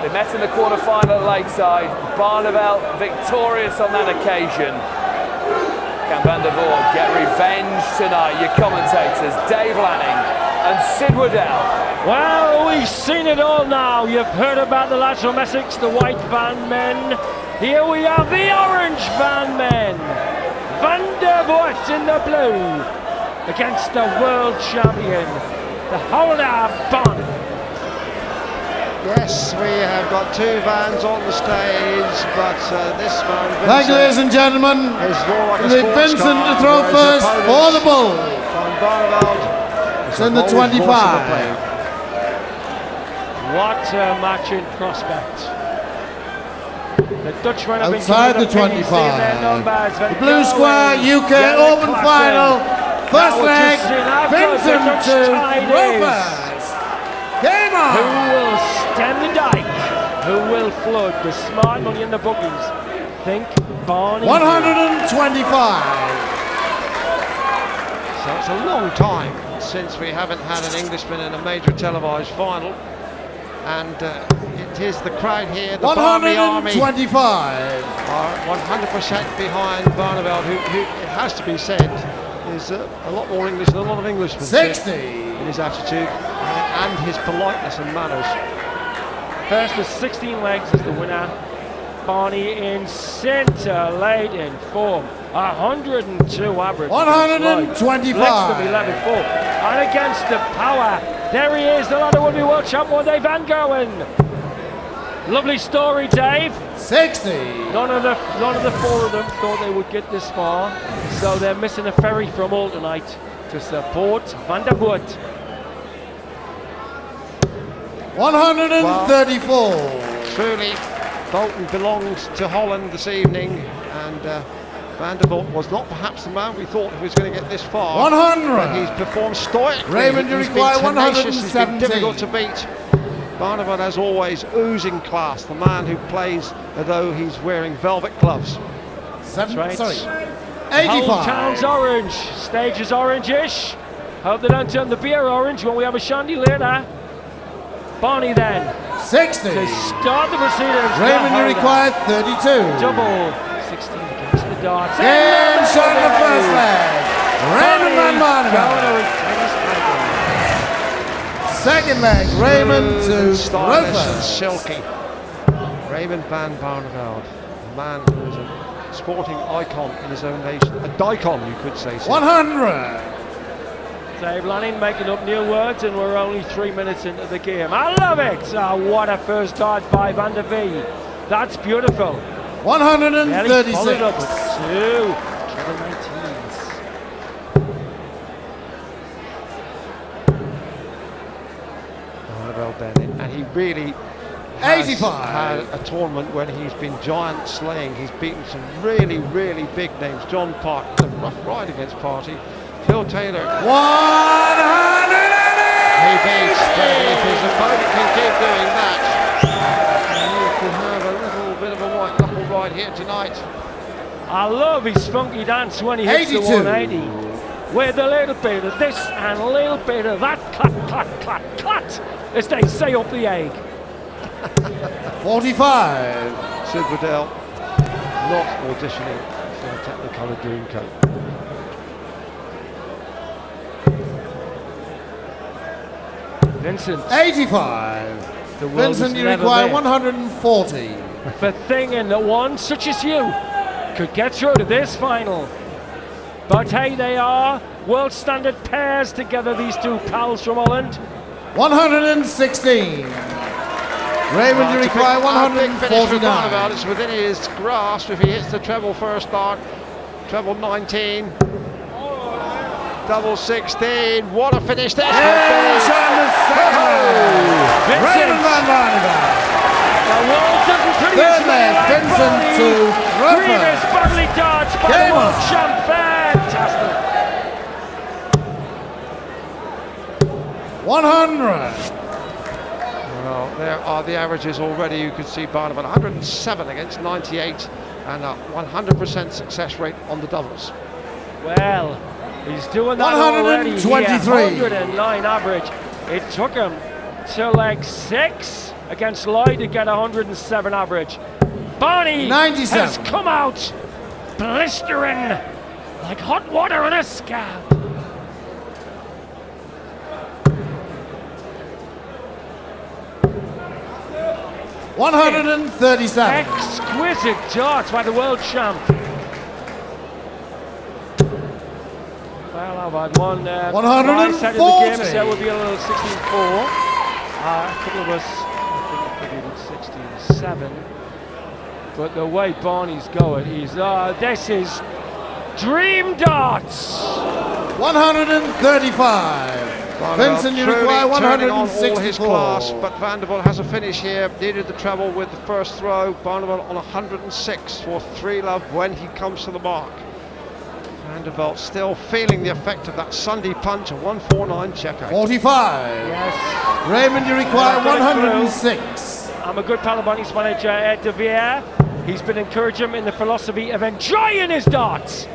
They met in the quarter-final at Lakeside. Barneveld victorious on that occasion. Can Van der Voort get revenge tonight? Your commentators, Dave Lanning and Sid Waddell. Well, we've seen it all now. You've heard about the lateral messics, the white van men. Here we have the orange van men. Van der Voort in the blue against the world champion, the Holder Bond. Yes, we have got two vans on the stage, but this one, Vincent, thank you, ladies and gentlemen. Is more like a With sports Vincent car, to throw whereas first for the bull. Van Barneveld It's in the 25. What a match in prospect. The Dutchmen have outside been the 25. The Blue Square UK Open Final. First leg, Vincent to Rovers. Game on! Who will stem the dike? Who will flood the smart money in the bookies? Think Barney. 125. So it's a long time since we haven't had an Englishman in a major televised final. And it is the crowd here, the Barney Army, 125 are 100% behind Barneveld, who it has to be said is a lot more English than a lot of Englishmen 60 in his attitude and his politeness and manners. First of 16 legs is the winner. Barney in centre, late in form. 102 average. 125. Legs to be 11-4. And against the power, there he is, the ladder would be world champ, one day Van Gerwen. Lovely story, Dave. 60. None of the four of them thought they would get this far, so they're missing a ferry from all tonight to support Van der Voort. 134. Well, truly, Bolton belongs to Holland this evening, and Van der Voort was not perhaps the man we thought he was going to get this far. 100. But he's performed stoically. Raymond, you He's require been tenacious, he's been 117. difficult to beat. Barneveld, as always, oozing class. The man who plays as though he's wearing velvet gloves. Right. Sorry. The whole 85. town's orange. Stage is orange-ish. Hope they don't turn the beer orange when we have a chandelier. Barney then 60. to start the proceedings. Raymond, you require 32. Double 16 against the darts. Game shot in the first leg. Raymond van Barneveld. Second leg, Raymond to stylish and Rover. silky. Raymond van Barneveld, a man who is a sporting icon in his own nation, a dicon, you could say. 100. Dave Lanning making up new words, and we're only 3 minutes into the game. I love it! Oh, what a first dart by Van der Vee. That's beautiful. 136. Followed up with two triple 19s. Barneveld then, and he really has 85. had a tournament when he's been giant slaying. He's beaten some really, really big names. John Park, a rough ride against Party. Phil Taylor. 180. He beats, but if his opponent can keep doing that, you could have a little bit of a white knuckle ride here tonight. I love his funky dance when he hits 82. the 180. With a little bit of this and a little bit of that. Clap, clap, clap, clat, as they say up the egg. 45. Sid Waddell not auditioning for a Technicolor Dreamcoat. Vincent. 85. The world Vincent, was you never require there. 140. For thinking that one such as you could get through to this final. But hey, they are world standard pairs together, these two pals from Holland. 116. Raymond, you require 149. It's within his grasp if he hits the treble first start. Treble 19. Double 16. What a finish this Raymond van Barneveld. The world doesn't produce Third leg, many like Vincent Barney. to Rover. Grievous bodily darts by Game the world on. champ. Fantastic. 100. Well, there are the averages already. You could see Barneveld 107 against 98 and a 100% success rate on the doubles. Well, he's doing that already. 123. 109 average. It took him to leg 6. against Lloyd to get 107 average. Barney 97. has come out blistering like hot water on a scab. $137. Exquisite darts by the world champ. Well, I've had one right set in the game, so that would be a little 16-4. A couple of us, I think, maybe 16-7. But the way Barney's going, this is dream darts. 135. Vincent, you require 164. All his class, but Vanderbilt has a finish here. Needed the treble with the first throw. Barneveld on 106 for 3-love when he comes to the mark. Vanderbilt still feeling the effect of that Sunday punch, a 149 checkout. 45. Yes. Raymond, you require 106. I'm a good pal of Barney's manager, Ed De Vere. He's been encouraging him in the philosophy of enjoying his darts.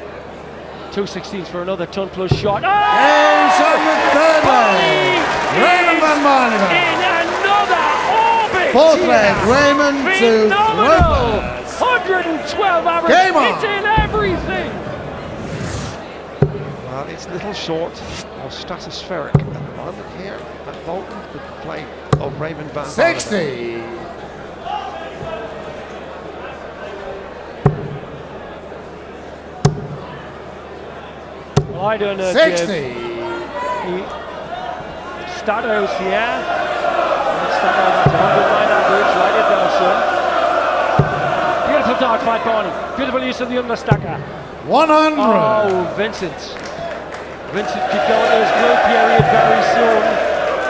216s for another ton plus shot. Oh! Ace on the third leg. Raymond van Barneveld. In another orbit. Fourth leg, Raymond to phenomenal. Rovers. 112 average. Game on. Hitting everything. Well, it's a little short or stratospheric at the moment here at Bolton, the play of Raymond van Barneveld. 60. I don't know. 60. Statos here. Statos at 109 average. Right it down, son. Beautiful dart by Barney. Beautiful use of the understacker. 100. Oh, Vincent. Vincent could go into his glow period very soon.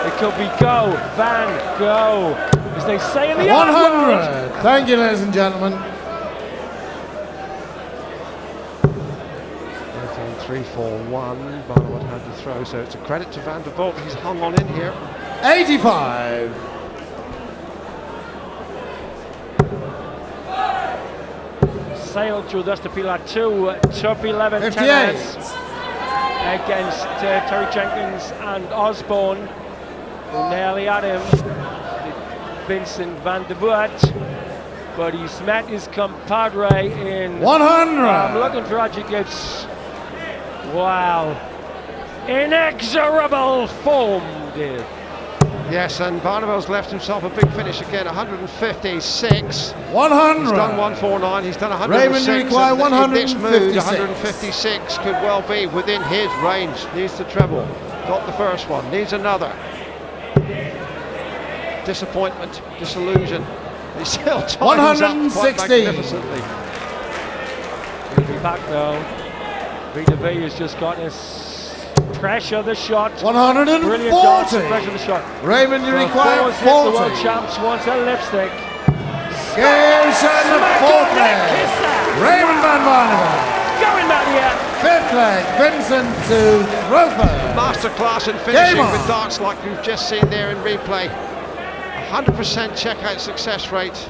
It could be go, Van, go. As they say in the 100. Thank you, ladies and gentlemen. 3-4-1. Barneveld had to throw, so it's a credit to Vanderbilt. He's hung on in here. 85. Sailed through this to feel like two tough 11 58. tenors against Terry Jenkins and Osborne, who nearly had him. Vincent van der Voort, but he's met his compadre in 100. I'm looking for adjectives. Wow. Inexorable form, Dave. Yes, and Barneveld's left himself a big finish again, 156. 100. He's done 149, he's done 106. Raymond, you require and in this mood, 156. 156 could well be within his range. Needs the treble. Got the first one, needs another. Disappointment, disillusion. He still ties up quite 160. magnificently. He'll be back though. Vita V has just got his pressure the shot. 140. Brilliant dodge, pressure the shot. Raymond, you require Four's hit, the 40. world champs wants a lipstick. Game shot in the fourth leg. Raymond van Barneveld. Going back here. Fifth leg, Vincent to Rofer. Masterclass in finishing with darts like you've just seen there in replay. 100% checkout success rate.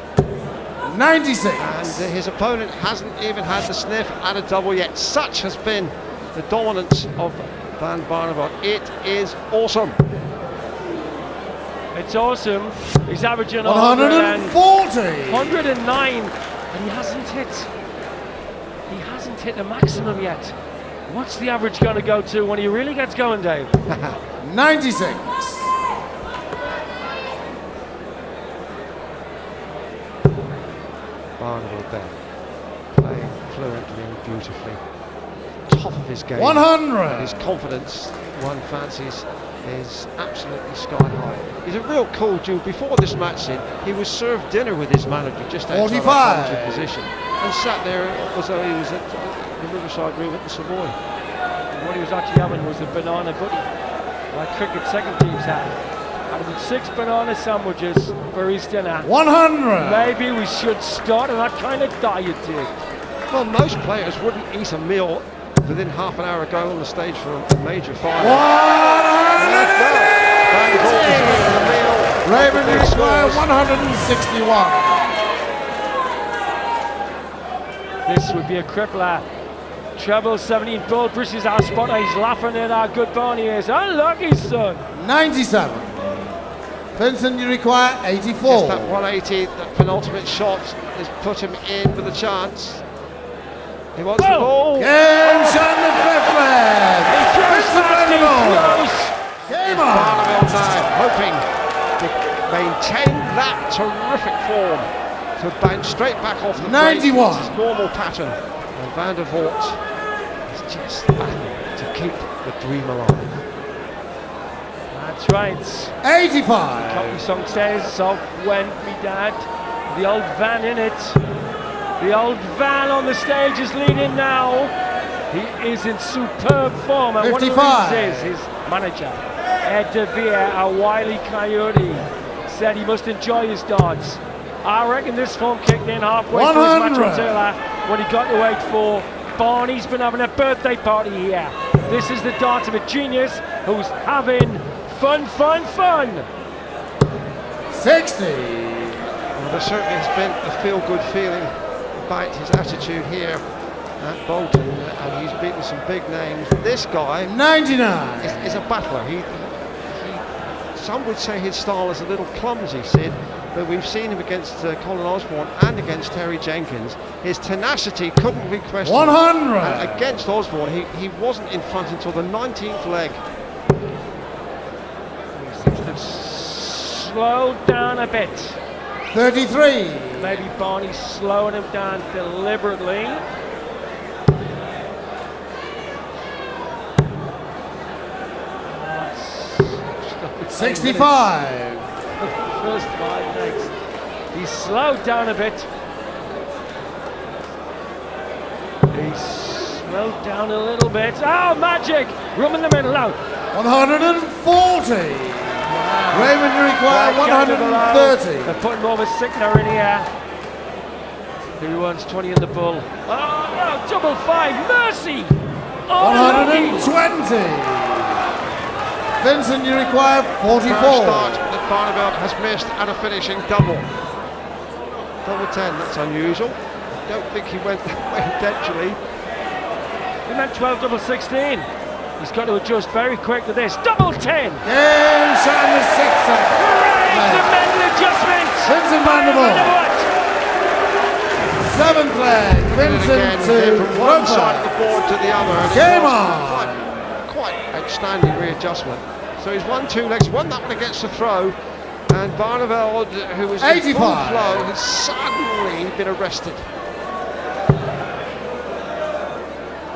96. And his opponent hasn't even had the sniff at a double yet. Such has been the dominance of Van Barneveld. It is awesome. It's awesome. He's averaging 140. 109, and he hasn't hit the maximum yet. What's the average going to go to when he really gets going, Dave? 96. Barneveld there, playing fluently and beautifully. Top of his game. 100. And his confidence, one fancies, is absolutely sky high. He's a real cool dude. Before this match he was served dinner with his manager just outside the manager position and sat there as though he was at the Riverside Room at the Savoy. And what he was actually having was a banana buddy, like cricket second teams had. Having 6 banana sandwiches for his dinner. 100. Maybe we should start on that kind of diet, Dick. Well, most players wouldn't eat a meal within half an hour ago on the stage for a major final. 180. Raymond, you require 161. This would be a crippler. Treble 17, Bull pushes our spotter. He's laughing at how good Barney is. Unlucky, son. 97. Vincent, you require 84. Just that 180, that penultimate shot has put him in with a chance. He wants the ball. Game shot in the fifth leg. Vincent Barneveld. Game on. Barneveld now hoping to maintain that terrific form to bounce straight back off the 91. It's his normal pattern. And Van der Voort is just battling to keep the dream alive. That's right. 85. Copy song says, "Off went me dad." The old van in it. The old van on the stage is leading now. He is in superb form, and 55. one of the reasons is his manager, Ed De Vere, a wily coyote, said he must enjoy his darts. I reckon this form kicked in halfway through his match on Taylor when he got to 8-4. Barney's been having a birthday party here. This is the dart of a genius who's having fun. 60. Well, there certainly has been a feel-good feeling about his attitude here at Bolton, and he's beaten some big names. This guy 99. is a battler. Some would say his style is a little clumsy, Sid, but we've seen him against Colin Osborne and against Terry Jenkins. His tenacity couldn't be questioned. 100. And against Osborne, he wasn't in front until the 19th leg. He seems to have slowed down a bit. 33. Maybe Barney's slowing him down deliberately. That's 65. First 5 legs. He's slowed down a bit. He's slowed down a little bit. Oh, magic! Room in the middle now. 140. Raymond, you require 130. They're putting more of a sickener in here. Who wants 20 in the bull? Oh, no, double 5, mercy! Oh, 120. Vincent, you require 44. First start that Barneveld has missed at a finishing double. Double 10, that's unusual. I don't think he went that way intentionally. He meant 12 double 16. He's got to adjust very quick to this. Double 10! Game shot in the sixth set. The mental adjustment! Vincent Barneveld. Seventh leg. Vincent to from one side of the Roper. board to the other. And Game it's on. quite outstanding readjustment. So he's won 2 legs, won that one against the throw, and Barneveld, who was in full 85. flow, has suddenly been arrested.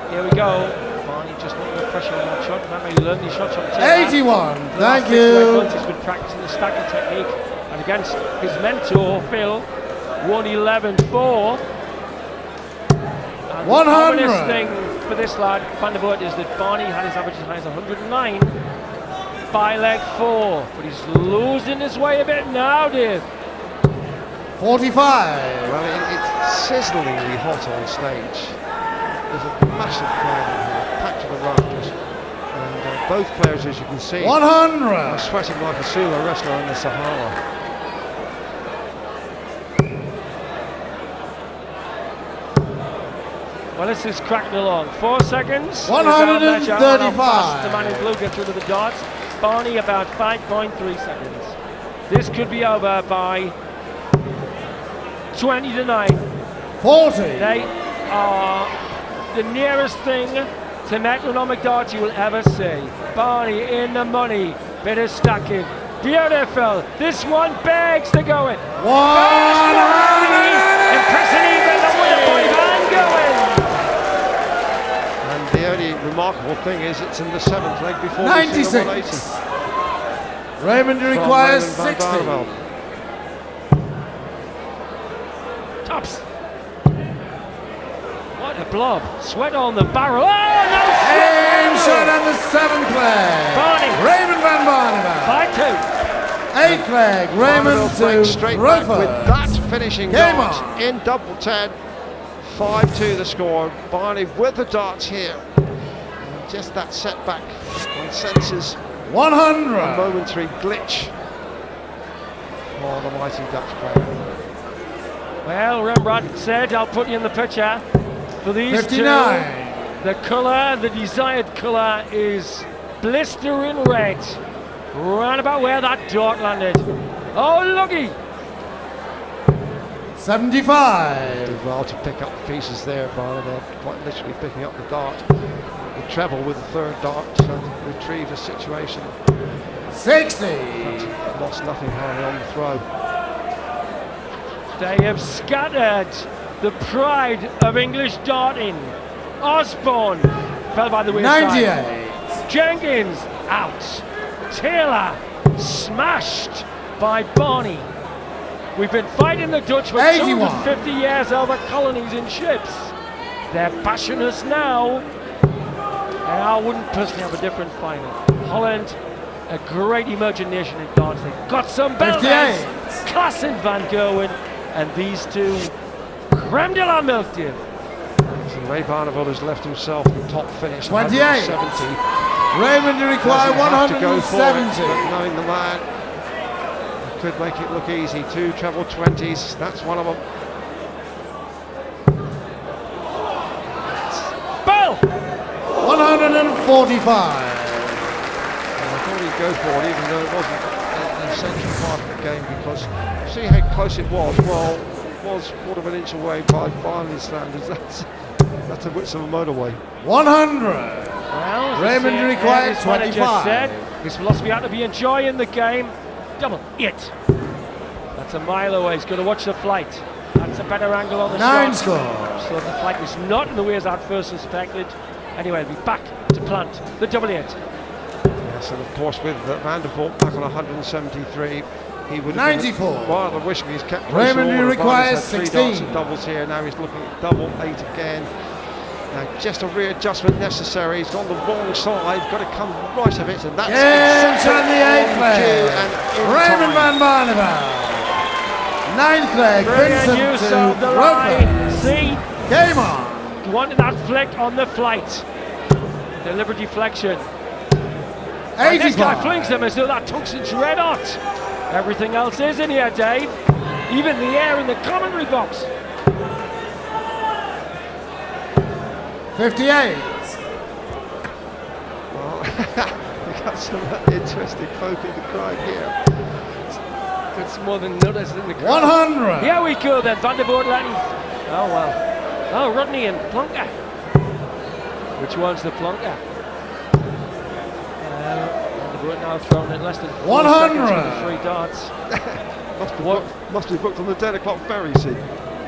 Here we go. Barney just not the pressure on that shot. Remember, he learned these shots from Taylor. 81. The Thank last 6 to 8 you. months he's been practicing the stacking technique, and against his mentor Phil, 111.4. And 100. the ominous thing for this lad, Van der Voort, is that Barney had his average as high as 109 by leg 4, but he's losing his way a bit now, Dave. 45. Well, it's sizzlingly hot on stage. There's a massive crowd in here, packed to the rafters, and both players, as you can see, 100. are sweating like a sumo wrestler in the Sahara. Well, this is cracking along. 4 seconds. 135. The man in blue gets rid of the darts. Barney about 5.3 seconds. This could be over by 20 to 9. 40. They are the nearest thing to metronomic darts you will ever see. Barney in the money. Bit of stacking. Beautiful. This one begs to go in. 180. Impressing even the winner point and going. And the only remarkable thing is it's in the 7th leg before 96. we see the 180. Raymond From requires Raymond van 60. Barneveld. Tops. What a blob. Sweat on the barrel. Oh, no Game sweat. shot on the 7th leg. Barney. Raymond van Barneveld. 5-2. 8th leg. Raymond Barneveld breaks to straight back with Roper. that finishing Game dart on. in double 10. 5-2 the score. Barney with the darts here. And just that setback on senses. 100. A momentary glitch for the mighty Dutch player. Well, Rembrandt said, I'll put you in the picture for these 59. two. The colour, the desired colour is blistering red. Round about where that dart landed. Oh, looky! 75. Well, to pick up the pieces there, Barneveld, quite literally picking up the dart. The treble with the third dart to retrieve the situation. 60. But lost nothing hardly on the throw. They have scattered the pride of English darting. Osborne fell by the wayside. 98. Jenkins out. Taylor smashed by Barney. We've been fighting the Dutch for 81. 250 years over colonies and ships. They're passionate us now. And I wouldn't personally have a different final. Holland, a great emerging nation in darts. They've got some belters. 58. Klaas and Van Gerwen. And these two, creme de la milk deal. So Ray Barneveld has left himself the top finish. 28. 170. Raymond to require Doesn't have to go for it, 170. but knowing the man, he could make it look easy. 2 treble 20s, that's one of them. Bell! 145. And I thought he'd go for it, even though it wasn't an essential part of the game, because see how close it was. Well, it was quarter of an inch away by Barnley standards. That's the width of a motorway. 100. Well, Raymond requires 25. Said, his philosophy had to be enjoying the game. Double it. That's a mile away. He's going to watch the flight. That's a better angle on the 9 shot. score. So the flight was not in the way as I'd first suspected. Anyway, he'll be back to plant the double eight. Yes, and of course with Van der Voort back on 173, he would have 94. been rather wishing he's kept close Raymond to all. requires Barney's had 3 16. darts and doubles here. Now he's looking at double 8 again. Now just a readjustment necessary. He's on the wrong side. Got to come right of it, and that's Games on the 8th leg. Raymond van Barneveld. Barneveld. 9th leg. Brilliant Vincent use to of the line. Roper. See, Game on. wanted that flick on the flight. Deliberate deflection. And this guy 85. flings them as though that tungsten's red hot. Everything else is in here, Dave. Even the air in the commentary box. 58. Well, we got some interesting folk in the crowd here. It's more than noticed in the crowd. 100. Here we go then, Van der Voort letting. Oh well. Oh, Rodney and Plonker. Which one's the Plonker? Van der Voort now thrown in less than 4 100. seconds with the 3 darts. must be booked on the 10 o'clock ferry, see.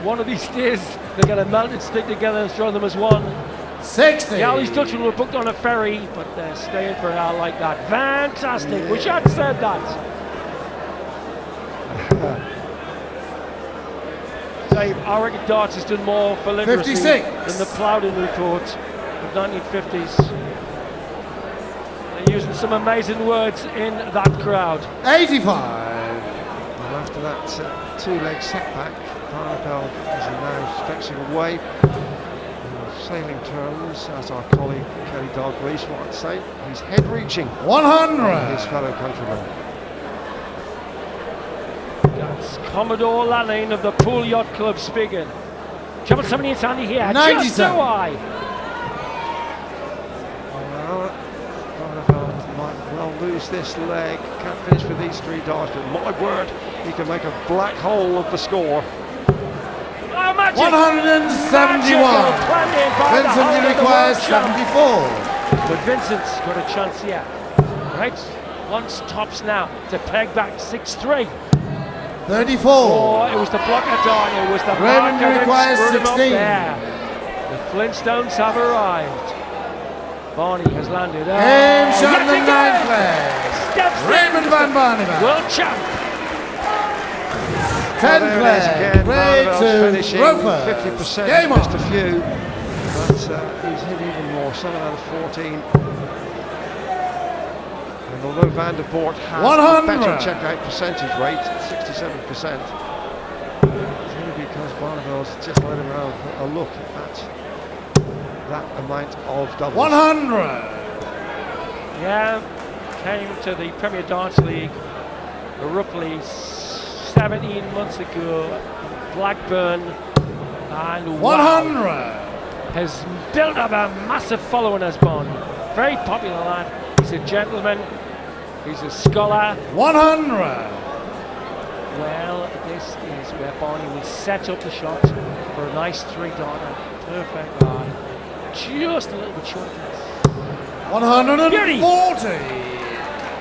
One of these days they're going to melt and stick together and throw them as one. 60. Yeah, all these Dutchmen were booked on a ferry, but they're staying for an hour like that. Fantastic. Wish I'd said that. Dave, I reckon darts has done more for literacy 56. than the Plowden report of 1950s. They're using some amazing words in that crowd. 85. And after that 2-leg setback, Barneveld is now stretching away. Sailing terms, as our colleague Kelly Dalglish might say, he's head-reaching 100. his fellow countrymen. That's Commodore Lanning of the Pool Yacht Club speaking. Treble 70 in Sandy here. 97. Just so high. Well, Barneveld might well lose this leg. Can't finish with these 3 darts, but my word, he can make a black hole of the score. Oh, magic. 171. Vincent requires 74. But Vincent's got a chance here. Right? Once tops now to peg back 6-3. 34. Oh, it was the blocker dart. It was the Raymond marker that requires screwed him up 16. there. The Flintstones have arrived. Barney has landed. Game shot yet in the again. 9th leg. Steps Raymond van Barneveld. World champ. 10th leg. Ray to Roper. 50%, Game just on. a few. But he's hit even more, 7 out of 14. And although Van der Voort has a 100. better check-out percentage rate, 67%, it's only because Barneveld's just let him have a look at that amount of doubles. 100. Yeah, came to the Premier Darts League roughly 17 months ago. Blackburn and 100. has built up a massive following as Bond. Very popular lad. He's a gentleman. He's a scholar. 100. Well, this is where Barney will set up the shot for a nice 3-darter. Perfect line. Just a little bit short. 140.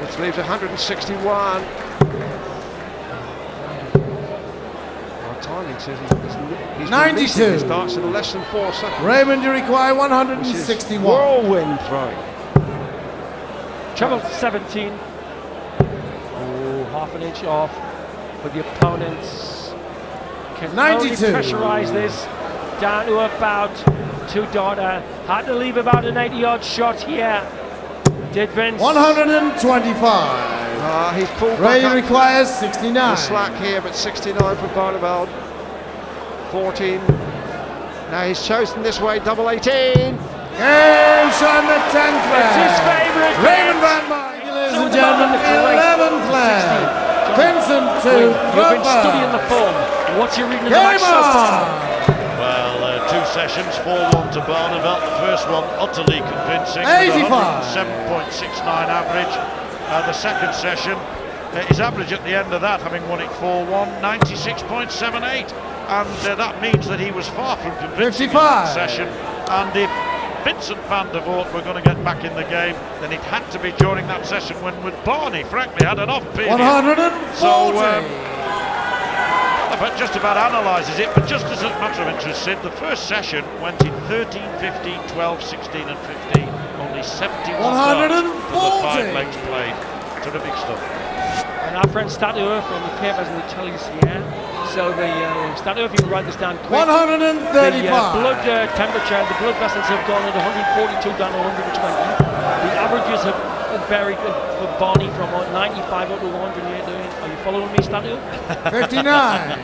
Which leaves 161. Our timing says he's 92. His darts in less than 4 seconds. Raymond, you require Which is 161. whirlwind throwing. Treble 17. Oh, half an inch off. But the opponents can 92. only pressurize this down to about 2-darter. Had to leave about an 80-yard shot here. Did Vince. 125. He's pulled Ray back up requires the 69. slack here, but 69 for Barneveld. 14. Now he's chosen this way, double 18. Game shot in the 10th It's his flag. favourite. Raymond van Barneveld, ladies and gentlemen, 11th flag. Vincent to You've been studying the form. What's your reading of the match Game so far? on. Well, 2 sessions, 4-1 to Barneveld. The first one utterly convincing, 85. with 107.69 average. The second session, his average at the end of that, having won it 4-1, 96.78. And that means that he was far from convincing in that 55. session. And if Vincent van Voort were going to get back in the game, then it had to be during that session when Barney, frankly, had an off period. 140. But just about analyses it, but just as a matter of interest, Sid, the first session went in 13, 15, 12, 16 and 15. Only 71 darts for the 5 legs played. Terrific stuff. And our friend Statu from the papers and the tellies here. So the Statu, if you can write this down quick. 135. The blood temperature, the blood vessels have gone at 142 down to 120. The averages have varied for Barney from 95 up to 108. Are you following me, Statu? 59.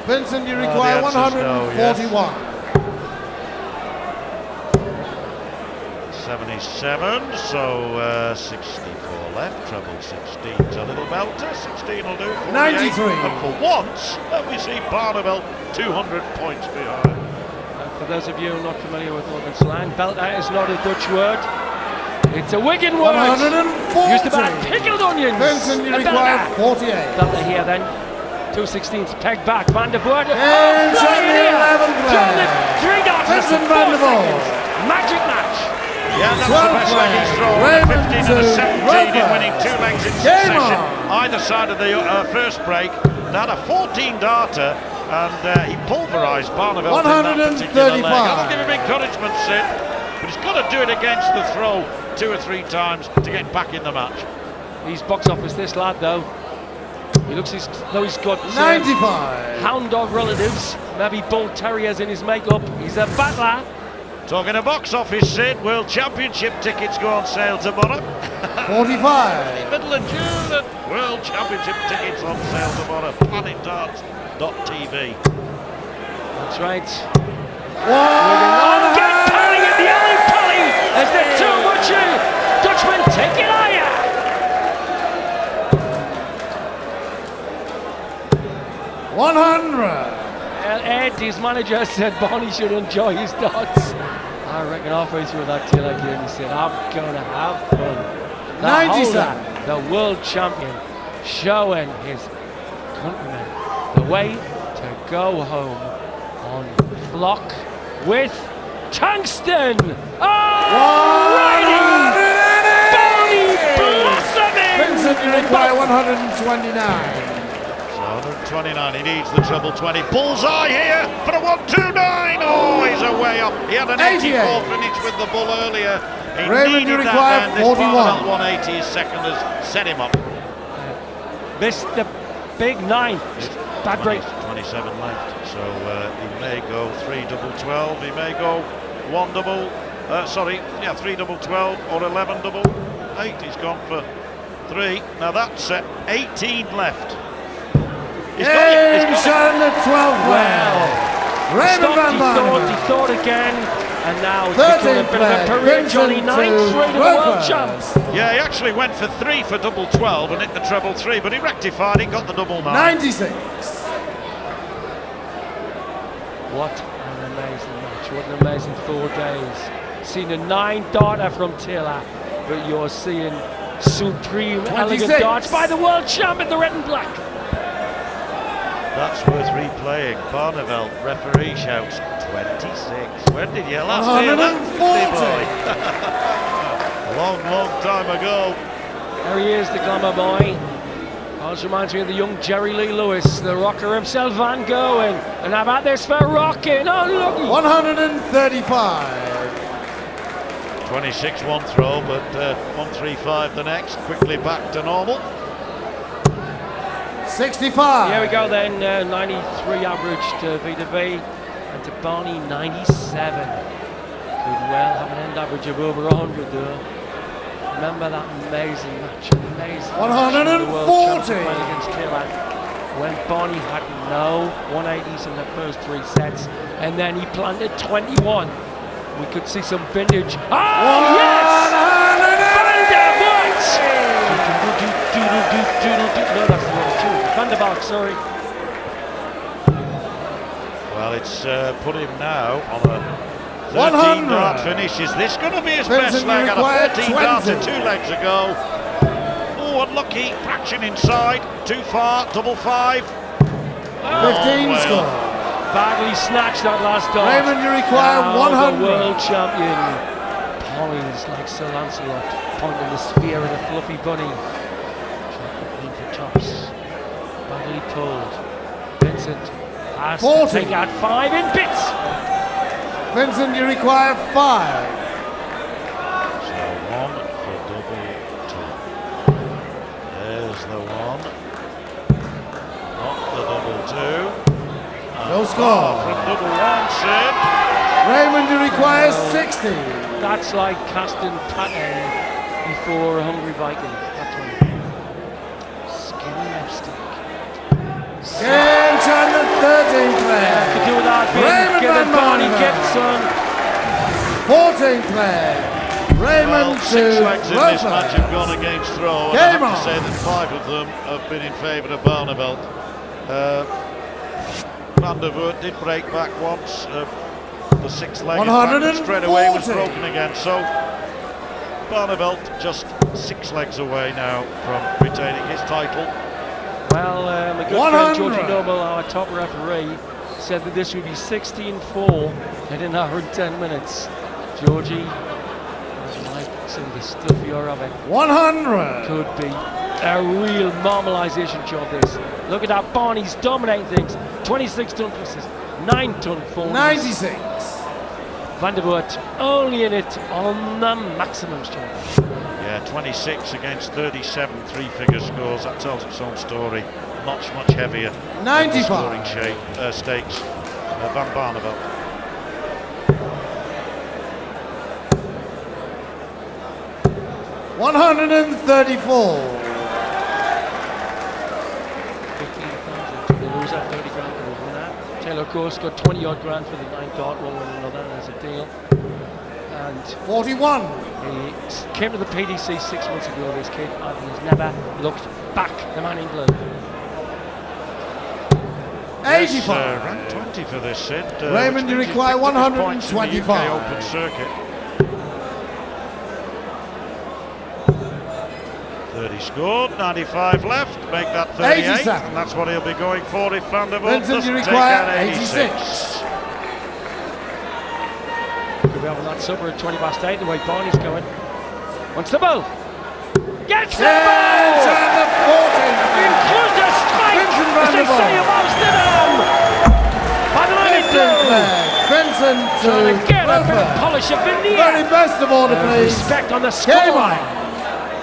Vincent, you require the answer's no, 141. 77, so 64 left, treble 16's a little belter, 16 will do, 48. 93. And for once, we see Barneveld 200 points behind. For those of you not familiar with Northern slang, belter is not a Dutch word. It's a Wigan word. 140. Used about pickled onions. Vincent, you A require belter. 48. Belter here then. 2/16 pegged back. Van der Voort. And shot in the 11th flag. 3 darts. Vincent van der Voort. Magic match. Yeah, that's 12 the best leg he's thrown. Raymond 15 and to a 17 in Roper. winning 2 legs in Game succession. on. Either side of the first break. Now a 14-darter, and he pulverised Barneveld in that particular leg. 135. I'll give him encouragement, Sid, but he's got to do it against the throw 2 or 3 times to get back in the match. He's box office, this lad, though. He looks as though he's got 95. hound dog relatives, maybe bull terriers in his makeup. He's a battler. Talking of box office, Sid, World Championship tickets go on sale tomorrow. 45. Middle of June, and World Championship tickets on sale tomorrow. PlanetDarts.tv. That's right. One. Get Pally at the alley, Pally, as the 2 Butcher Dutchman take it higher. 100. Well, Ed, his manager, said Barney should enjoy his darts. I reckon halfway through that tailor game, he said, I'm going to have fun. The 97. holder, the world champion, showing his countrymen the way to go home on Flock with Tungsten. Alrighty! Barney blossoming! Vincent, you require 129. 129, he needs the treble 20. Bullseye here for a 129. Oh, he's a way up. He had an 84 finish with the bull earlier. He Raymond, you needed require that, and this 41. Barneveld 180, his second has set him up. Missed the big 9. Bad break. 27 left, so he may go 3 double 12. He may go 1 double. 3 double 12 or 11 double 8. He's gone for 3. Now that's 18 left. He's got it. Game shot in the 12th flag. Raymond van Barneveld. He thought again, and now he's 13th become a bit of a flag. career Johnny, Vincent 9th to straight of the world Roper. champs. Yeah, he actually went for 3 for double 12 and hit the treble 3, but he rectified it, got the double 9. 96. What an amazing match, what an amazing 4 days. Seen a 9-darter from Taylor, but you're seeing Supreme 26. elegant darts by the world champion, the red and black. That's worth replaying. Barneveld, referee shouts 26. When did you last hear that? 140. Long time ago. There he is, the glamour boy. Also reminds me of the young Jerry Lee Lewis, the rocker himself, Van Gogh. And how about this for rocking? Oh, look! 135. 26 one throw, but 135 the next. Quickly back to normal. 65. Here we go then, 93 average to V2V, and to Barney 97. Could well have an end average of over 100 there. Remember that amazing match, amazing 140 against Taylor, when Barney had no 180s in the first 3 sets, and then he planted 21. We could see some vintage. Oh yes! No, that's the wrong tune. Van der Valk, sorry. Well, it's put him now on a 13 dart finish. Is this going to be his best leg? At a 13 dart 2 legs ago. Oh, unlucky. Fraction inside. Too far. Double 5. 15 well. score. Badly snatched that last dart. Raymond, you require Now 100. The world champion poised like Sir Lancelot, pointing the spear at a fluffy bunny. Chocolate for tops. Badly pulled. Vincent has 40. to take out 5 in bits. Vincent, you require 5. So 1 for double 2. There's the 1. Not the double 2. No score. From double 1, Sid. Raymond, you require 60. That's like casting pattern before a hungry Viking. That's one. Skinny lipstick. Game on the 13th player. Could do without Raymond Get van it, Barney, Barneveld. get son. 14th player. Raymond Well, 6 to legs in this Roper. match have gone against throw, and Game I have on. to say that 5 of them have been in favour of Barneveld. Van der Voort did break back once. The 6 leg straight away was 140. broken again. So Barneveld just 6 legs away now from retaining his title. Well, my good 100. friend Georgie Noble, our top referee, said that this would be 16-4 in an hour and 10 minutes. Georgie, I'd like some of the stuff you're having. 100. Could be a real normalisation job, this. Look at that, Barney's dominating things. 26 ton pluses, 9 ton 40s. 96. Van der Voort only in it on the maximum strength. Yeah, 26 against 37 3-figure scores. That tells its own story. Much heavier. 95. Scoring stakes. Van Barneveld. $134. 15,000 to the loser, 30 grand for the winner. Taylor, of course, got 20 odd grand for the 9 dart one with another as a deal. And 41. he came to the PDC 6 months ago, this kid, and he's never looked back, the man in blue. 85. Rank 20 for this, Sid. Raymond, you require 125. 125. Open circuit. 30 scored, 95 left, make that 38, 87. and that's what he'll be going for if Van der Voort Vincent, you doesn't take require out 86. Could be having that supper at 20 past 8, the way Barney's going. Wants the ball. Gets the Yes, ball! and the 14th player. Includes a strike! Vincent van As der they say Voort. of Amsterdam! By the line 15th blue! player. Vincent to Trying to get up and Roper. polish a veneer! Very best of order, please. Respect on the Game score! on.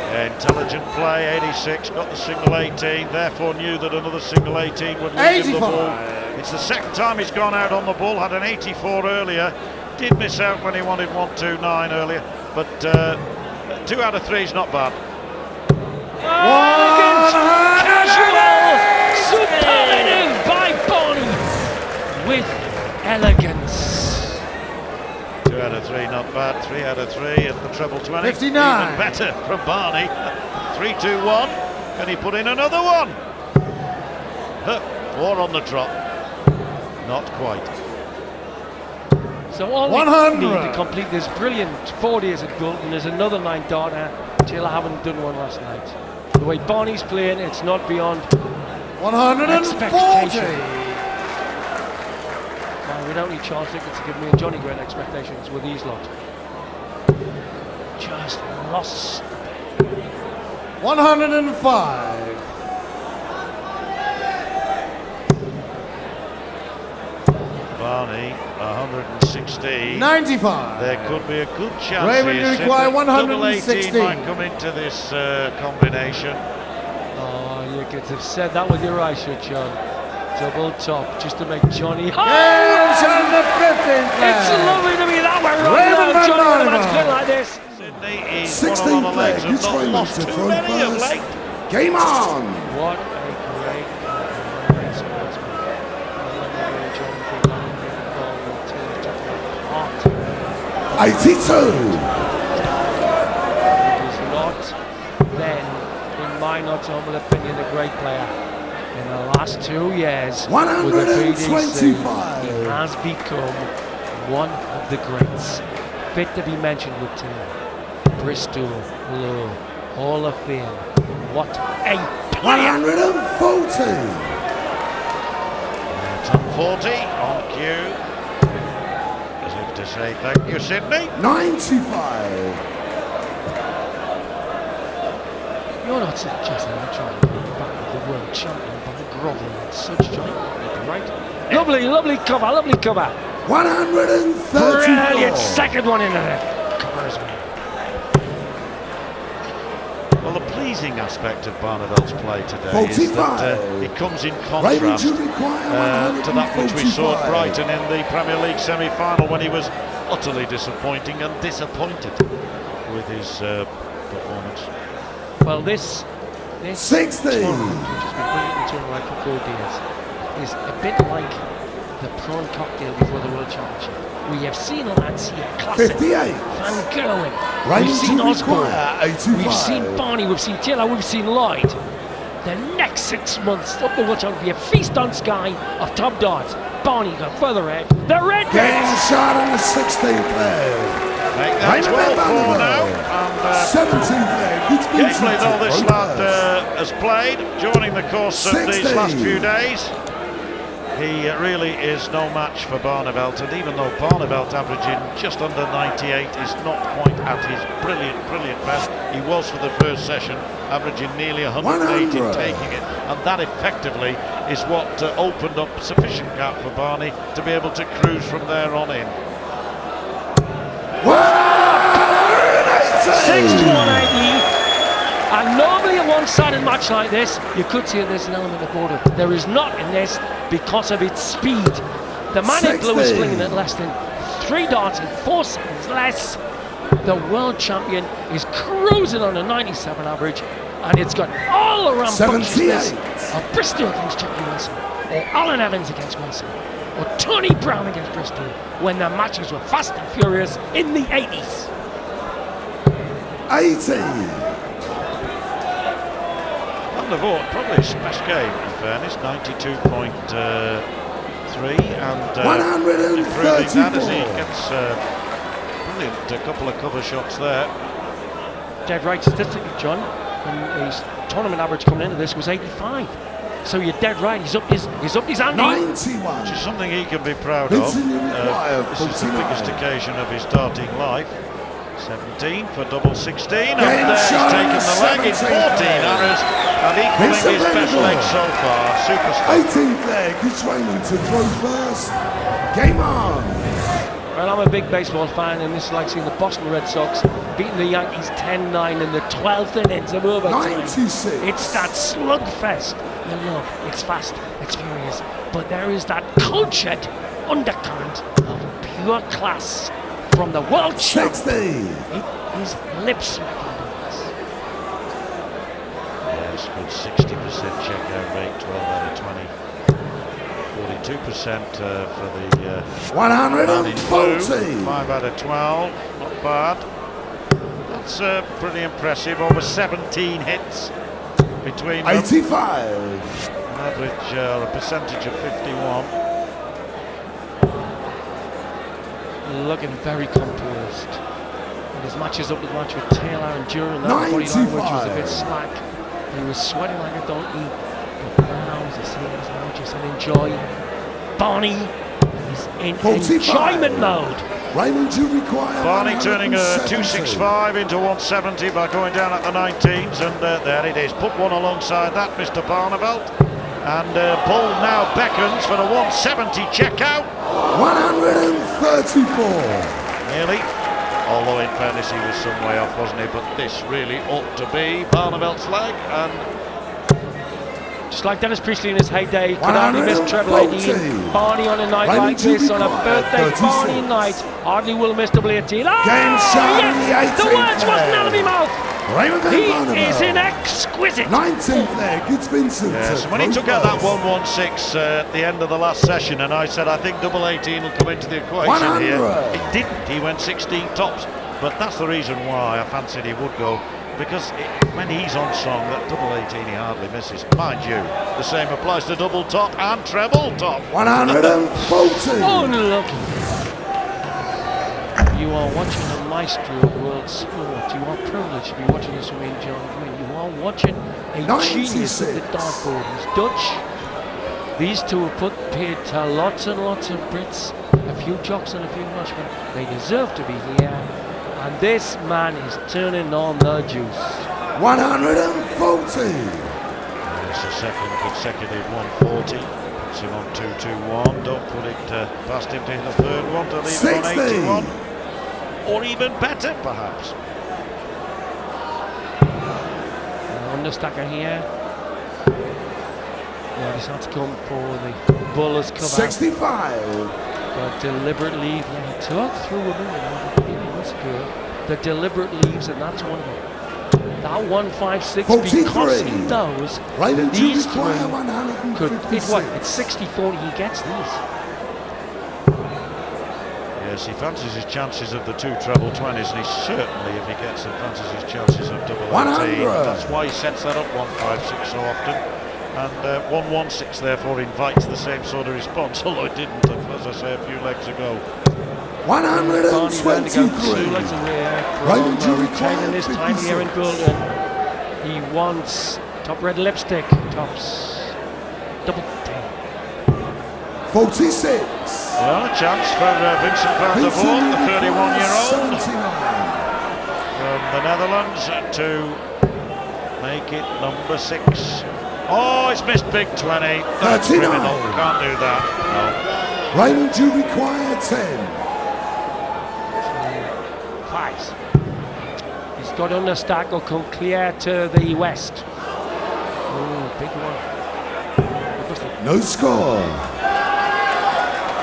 Intelligent play, 86, got the single 18, therefore knew that another single 18 would leave him the 85. ball. It's the second time he's gone out on the ball, had an 84 earlier, did miss out when he wanted 129 earlier, but 2 out of 3 is not bad. Casual! Superlative by Barney with elegance. 2 out of 3 not bad, 3 out of 3 at the treble 20. 59. Even better from Barney. 3-2-1. Can he put in another one? 4 on the trot. Not quite. So all 100. we need to complete this brilliant 4 days at Golden is another 9 darter till I haven't done one last night. The way Barney's playing, it's not beyond 140. expectation. Well, we don't need Charles Dickens to give me and Johnny great expectations with these lot. Just lost. 105. Barney, 116. 95. There could be a good chance Raymond here, require Sid, that double 116. 18 might come into this combination. Oh, you could have said that with your eyes shut, John. Double top, just to make Johnny. Oh! Games on the 15th It's lovely to be that way right Raymond now, van Johnny, when a match Barneveld. good like this. Sydney is 16th one of the legs leg, and it's not Raymond lost to too throw many of first. late. Game on. What a great sportsman. John 82. He's not then, in my not humble opinion, a great player. In the last 2 years with the PDC, 125. he has become one of the greats. Fit to be mentioned with team. Bristol, Low, Hall of Fame. What a player! 140. Top 40 on cue. As if to say thank you, Sydney. 95. You're not suggesting I'm trying to bring back the world champion by groveling and such, Johnny, right? Lovely, lovely cover, lovely cover. 134. Brilliant second one into the covers. Well, the pleasing aspect of Barneveld's play today is that 45. he comes in Raymond contrast to require to that which we saw at 145. Brighton in the Premier League semi-final when he was utterly disappointing and disappointed with his performance. Well, this 60. tournament, which has been brilliantly turned around for 4 days, is a bit like the prawn cocktail before the World Championship. We have seen lads here, classic, 58. Van Gerwen, Raymond we've seen to Osborne, require 85. we've seen Barney, we've seen Taylor, we've seen Lloyd. The next 6 months of the World Championship will be a feast on Sky of top darts. Barney got further ahead. The Red Game Reds! shot in the 16th leg. Make that Raymond 12 van 4 now. Barneveld. And 17th leg. It's Gately, Vincent though this to lad first. has played during the course of these 60. last few days, he really is no match for Barneveld. And even though Barneveld averaging just under 98 is not quite at his brilliant best, he was for the first session averaging nearly 180 100. taking it, and that effectively is what opened up sufficient gap for Barney to be able to cruise from there on in. 6 to 180. And normally a one-sided match like this, you could say there's an element of order. There is not in this because of its speed. The man in blue is 60. flinging at less than 3 darts in 4 seconds less. The world champion is cruising on a 97 average, and it's got all around 78. bumptiousness of Bristol against Jackie Wilson, or Alan Evans against Wilson, or Tony Brown against Bristol, when the matches were fast and furious in the 80s. 80. Van der Voort, probably his best game in fairness, 92.3 and improving that as he gets brilliant couple of cover shots there. Dead right statistically, John, and his tournament average coming into this was 85. So you're dead right, he's up his ante. 91. Which is something he can be proud Vincent of. required This is the 49. biggest occasion of his starting life. 17 for double 16, and Game there he's shot taken the leg in 14 errors and equaling Vincent his best Van leg so far. Superstar. 18th leg. It's Raymond to throw first. Game on. Well, I'm a big baseball fan, and this is like seeing the Boston Red Sox beating the Yankees 10-9 in the 12th innings of overtime. 96. It's that slugfest. You love. It's fast. It's furious. But there is that cultured undercurrent of pure class from the world 60. champion. It is lip-smacking. Yes, good 60% checkout rate, 12 out of 20. 42% for the man in blue, 140. 5 out of 12, not bad. That's pretty impressive, over 17 hits between them. 85. An average or a percentage of 51. looking very composed. And his matches up with match with Taylor and Duran, that body language was a bit slack. He was sweating like a donkey. But now, as I say, as now just enjoy. Barney is in 45. enjoyment mode. Raymond, you require Barney turning a 170. 265 into 170 by going down at the 19s, and there it is. Put one alongside that, Mr. Barneveld. And Bull now beckons for the 170 checkout. 134. Nearly. Although in fairness he was some way off, wasn't he? But this really ought to be Barneveld's leg, and just like Dennis Priestley in his heyday, could hardly miss treble 18. Barney on a night like this, on a birthday Barney night, hardly will miss double 18. Oh, Game shot in the 18th the words wasn't out of my mouth. Raymond van He Barneveld. is in exquisite. 19th leg, it's Vincent. yes, when he took out that 116 at the end of the last session, and I said I think double 18 will come into the equation 100. here. It didn't. He went 16 tops, but that's the reason why I fancied he would go, because when he's on song, that double 18 he hardly misses. Mind you, the same applies to double top and treble top. 140. Unlucky. You are watching a maestro of world sport. You are privileged to be watching this from John Green. You are watching a 96. genius of the dartboard. He's Dutch. These two have paid to lots and lots of Brits, a few jocks and a few Englishmen. They deserve to be here. And this man is turning on the juice. 140. It's the second consecutive 140. Puts him on 221. Don't put it past him to hit the third one, to leave 60. it on 81. Or even better, perhaps. Understacker here. Yeah, this had to come for the Bullers cover. 65. But deliberate leave. Yeah, he took through a minute. The deliberate leaves, and that's one of them. That 156, 43. because he knows Raymond, that you these require three could. 156. It's 60-40. He gets these. Yes, he fancies his chances of the two treble 20s, and he certainly, if he gets them, fancies his chances of double 18. 100. That's why he sets that up 156 so often. And 116 therefore invites the same sort of response, although it didn't, as I say, a few legs ago. 123. Raymond, you retaining his time here in Golden. He wants top red lipstick, tops double 10. 46. Well, a chance for Vincent van der Voort, the 31-year-old from the Netherlands, to make it number 6. Oh, it's missed big 20. That's 39. criminal. Can't do that. No. Raymond, you require 10. Fives. He's got understack or come clear to the west. Oh, big one. No score.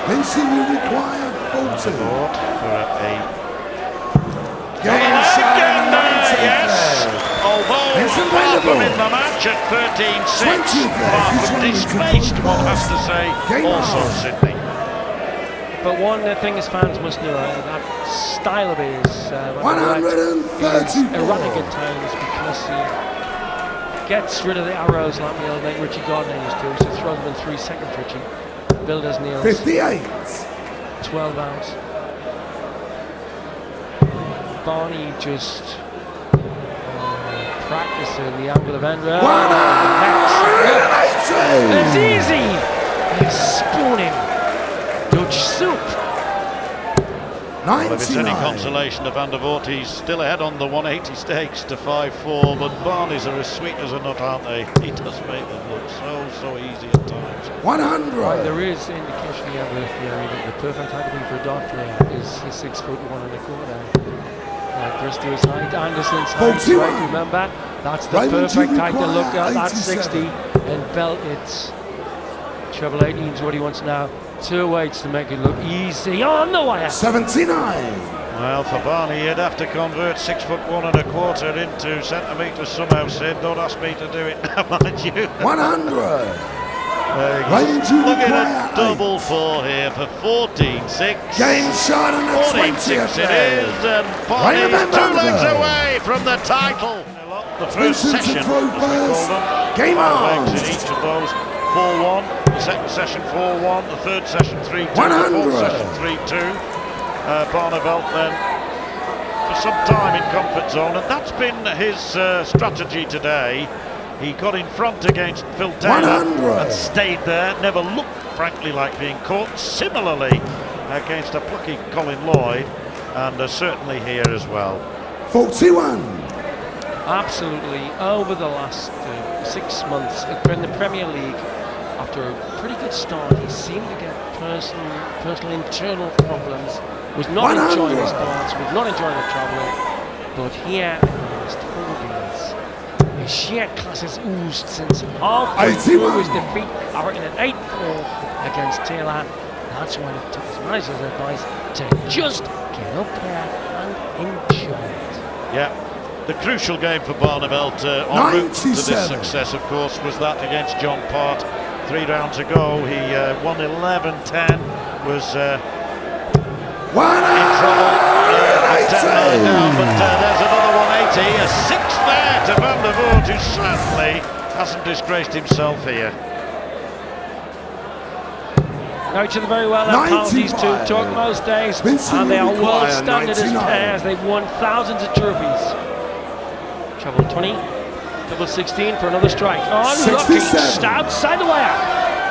Vincent, you require 40. Voort for a Game shot in the 19th yes. leg. Although Vincent far from Vanderbilt. in the match at 13-6, 20th leg. far He's from running to displaced, one has to say, Game also on. Sydney. But one thing his fans must know, that style of his, 134. erratic at times, because he gets rid of the arrows like the old mate Richie Gardner used to. He used to throw them in 3 seconds, Richie. Builders nails. 58. 12 ounce. Barney just practicing the angle of end. It's easy. He's spawning Dutch soup. Well, if it's any 99. consolation to Van der Voort, he's still ahead on the 180 stakes to 5-4, but Barneys are as sweet as a nut, aren't they? He does make them look so easy at times. 100. Right, there is indication here with theory that the perfect height to be for a dart player is 6'1.25". Chris to his height, Anderson's height, 41. right, remember? That's the Raymond, perfect you height to look require at, that's 60. 87. And belt, it's treble 18 is what he wants now. 2 weights to make it look easy on the wire. 79. Well, for Barney, he'd have to convert 6'1.25" into centimetres somehow, Sid. Don't ask me to do it now, mind you. 100. Raymond, you Looking require at double 4 here for 14-6. Game shot in the 14-6 it is, and Barney Raymond is 2 van legs Barneveld. away from the title. The first Vincent to session, as throw we call first. them. Game 5 on. legs in each of those. 4-1, the second session 4-1, the third session 3-2, the 100. fourth session 3-2. Barneveld then for some time in comfort zone, and that's been his strategy today. He got in front against Phil Taylor and stayed there, never looked frankly like being caught. Similarly against a plucky Colin Lloyd, and certainly here as well. 41. Absolutely, over the last 6 months in the Premier League, after a pretty good start, he seemed to get personal internal problems, was not enjoying the starts, was not enjoying the travelling, but here in the last 4 days, his sheer class has oozed since halfway through his defeat, Everton at 8-4 against Taylor. That's when he took his manager's advice to just get up there and enjoy it. Yeah, the crucial game for Barneveld en route to this success, of course, was that against John Part 3 rounds ago. He won 11-10, was in trouble at 10 down, but there's another 180, a 6th there to Van der Voort, who certainly hasn't disgraced himself here. Know each other very well, their pals, these two talk most days, Vincent and they are world standard 99. as pairs. They've won thousands of trophies. Treble 20, double 16 for another strike. Oh, lucky, just outside the wire.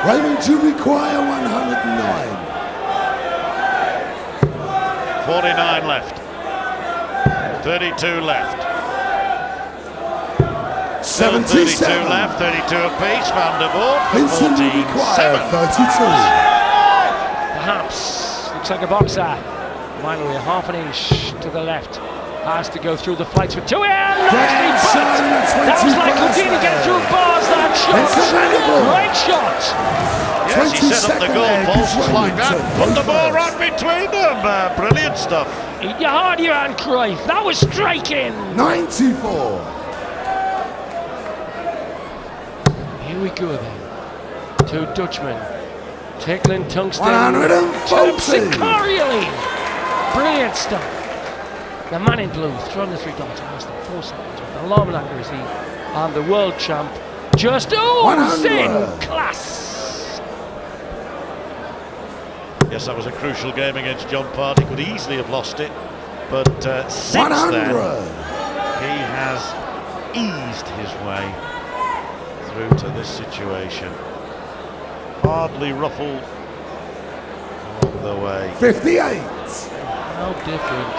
Raymond to require 109. 49 left. 32 left. 77. 32 left, 32 apiece. Van der Voort for Vincent to require 47. 32. Perhaps, looks like a boxer. Finally, a half an inch to the left. Has to go through the flights with 2 in. That was like Houdini get through bars, that shot. Great shot. Yes, he set up the goal post just like that. Put the ball right between them. Brilliant stuff. Eat your heart, Johan Cruyff. That was striking. 94. Here we go then. 2 Dutchmen. Tickling tungsten. 140. Brilliant stuff. The man in blue throwing the 3 dots in less than 4 seconds with alarming accuracy, and the world champ just oozing class. Yes, that was a crucial game against John Part. He could easily have lost it, but since 100. then he has eased his way through to this situation. Hardly ruffled all the way. 58. How different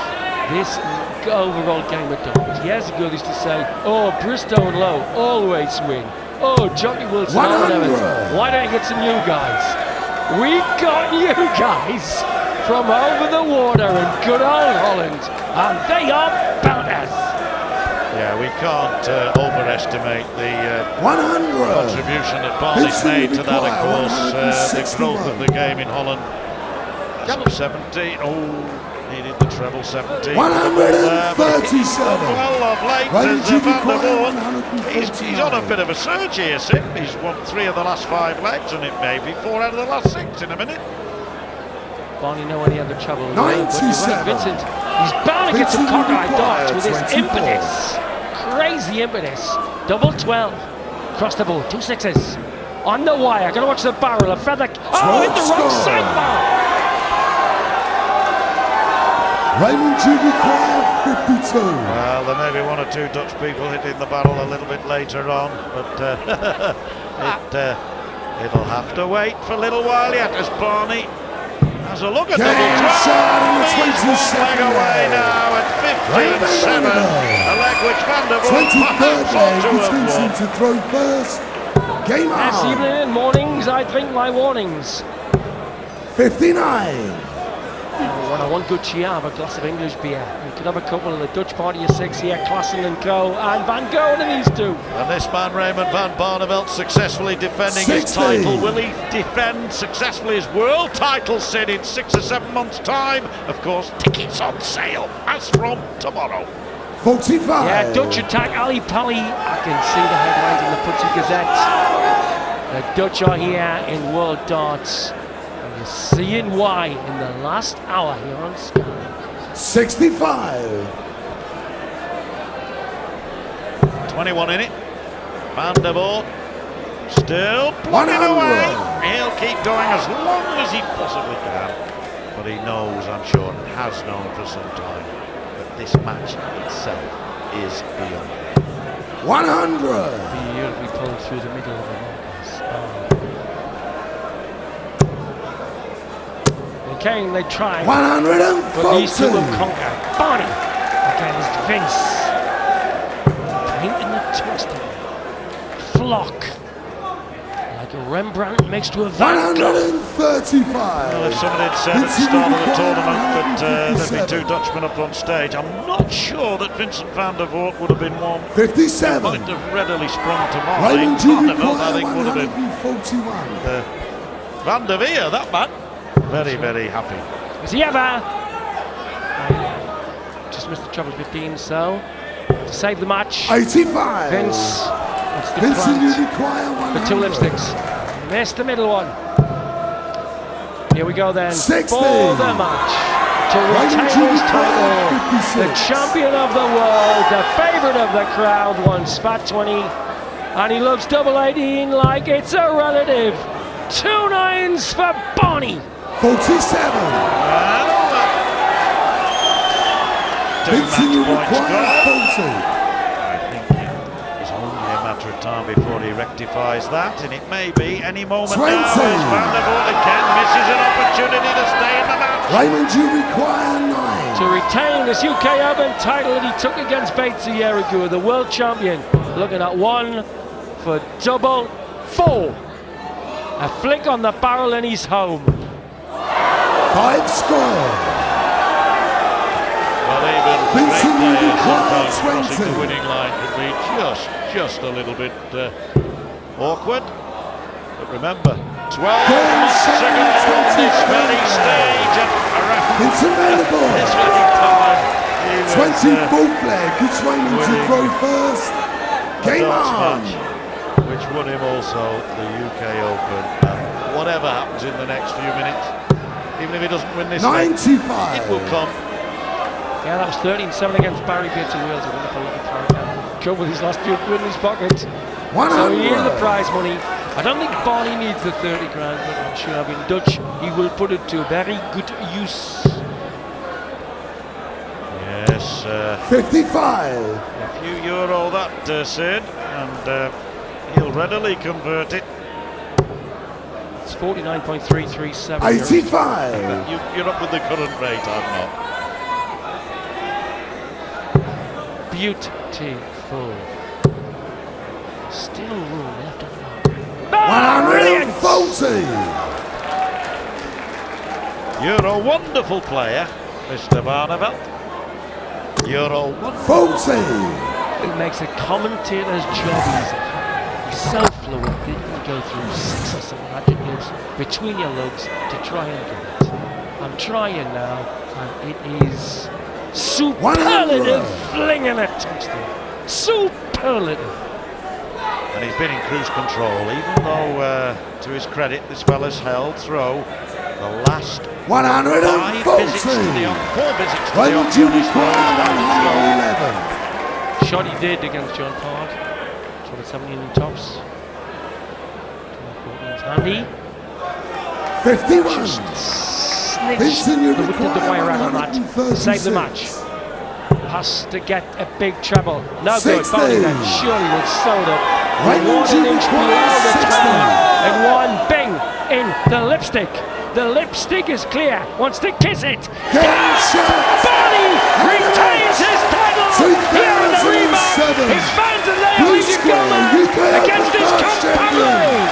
this overall game of darts. Years ago they used to say, oh, Bristow and Lowe always win. Oh, Johnny Wilson, Owen Evans. Why don't you get some new guys? We got new guys from over the water in good old Holland, and they are bounders. Yeah, we can't overestimate the 100. contribution that Barney's made to that, of course, the growth of the game in Holland. That's 70. Oh, needed the treble 70. 137. Well, of late, Van der Voort, he's on a bit of a surge here, Sim. He's won 3 of the last 5 legs, and it may be 4 out of the last 6 in a minute. Barney know any other trouble. 97. Vincent, he's bound to get some cockeye darts with his 24. impetus. Crazy impetus. Double 12. Across the board. 2 6s. On the wire. Gonna watch the barrel. A feather. Oh, hit the wrong sidebar. Raymond to require 52. Well, there may be 1 or 2 Dutch people hitting the barrel a little bit later on, but it'll have to wait for a little while yet as Barney has a look at double 12. He's 1 leg away now at 15-7. A leg which Van der Voort perhaps ought to have Vincent to throw first. Game This on. evening in mornings, I drink my warnings. 59. When I want good cheer, have a glass of English beer. You could have a couple of the Dutch party of 6 here, Klassen and Co. and Van Gogh and these 2. And this man, Raymond van Barneveld, successfully defending 60. his title. Will he defend successfully his world title, Sid, in 6 or 7 months' time? Of course, tickets on sale as from tomorrow. 45. Yeah, Dutch attack, Ali Pally. I can see the headlines in the Putsy Gazette. The Dutch are here in World Darts. And you're seeing why in the last hour here on Sky. 65. 21 in it. Van der Voort still plugging away. He'll keep going as long as he possibly can. but he knows, I'm sure, and has known for some time, that this match itself is beyond him. 100. Here we pull through the middle of the markers. Again, they try. 140. But these two will conquer. Barney against Vince. Painting the twisting. Flock. Like a Rembrandt mixed with Van Gogh. 135. Well, if somebody had said at the start of the tournament that there'd be two Dutchmen up on stage, I'm not sure that Vincent van der Voort would have been one. 57. Might have readily sprung to mind. Raymond Barneveld, I think, would have been. 141. Van der Veer, that man, very, very happy. Is he ever? Just missed the treble 15, so to save the match, 85. Vince wants to Vincent, you plant require the 100. two lipsticks. Missed the middle one. Here we go then 60. for the match. To retain his title, the champion of the world, the favourite of the crowd, once Fat 20, and he loves double 18 like it's a relative. 2 9s for Barney. 47. Vincent, you require 40. I think it's only a matter of time before he rectifies that, and it may be any moment 20. now as Van der Voort again misses an opportunity to stay in the match. Raymond, you require 9. To retain this UK Open title that he took against Bates a year ago, the world champion, looking at 1 for double 4. A flick on the barrel and he's home. 5 score. Well, even Vincent, great you players require sometimes crossing 20. the winning line can be just a little bit awkward. But remember, 12 months ago on this very stage at Vincent van der Voort. this very time, he was 24th leg. It's Raymond to throw first. Game darts on. match, which won him also the UK Open. And whatever happens in the next few minutes, even if he doesn't win this leg, 95. it will come. Yeah, that was 13-7 against Barry Bates of Wales. A wonderful looking throw down. Joe with his last few quid in his pocket. So 100. here's the prize money. I don't think Barney needs the 30 grand, but I'm sure in Dutch he will put it to very good use. Yes, 55. a few euro that, Sid, and he'll readily convert it. It's 49.337. 85. You're up with the current rate, I'm not. Beautiful. Still room left on the 140. You're a wonderful player, Mr. Barneveld. You're a wonderful 40. It makes a commentator's job easy. He's so fluid, didn't you go through 6 or 7 adjectives between your lugs to try and get it? I'm trying now, and it is superlative 100. flinging a touchdown. Superlative. And he's been in cruise control, even though, to his credit, this fella's held throw the last 140. 4 visits to the Raymond, you require throw. 111. Shot he did against John Part. 17 in tops. 14's handy. 51. Snitched Vincent, you the require wire out on that. 136. Save the match. Has to get a big treble. No good. 60. Barney then surely was sewed up. Raymond, 1 you inch require below the 60. treble. And 1 bing in the lipstick. The lipstick is clear. Wants to kiss it. Game shot. Barney retains his title. Here in the Relive. 2007. His fans are there. Blue He's square, gone UK against his Dutch champion. companion.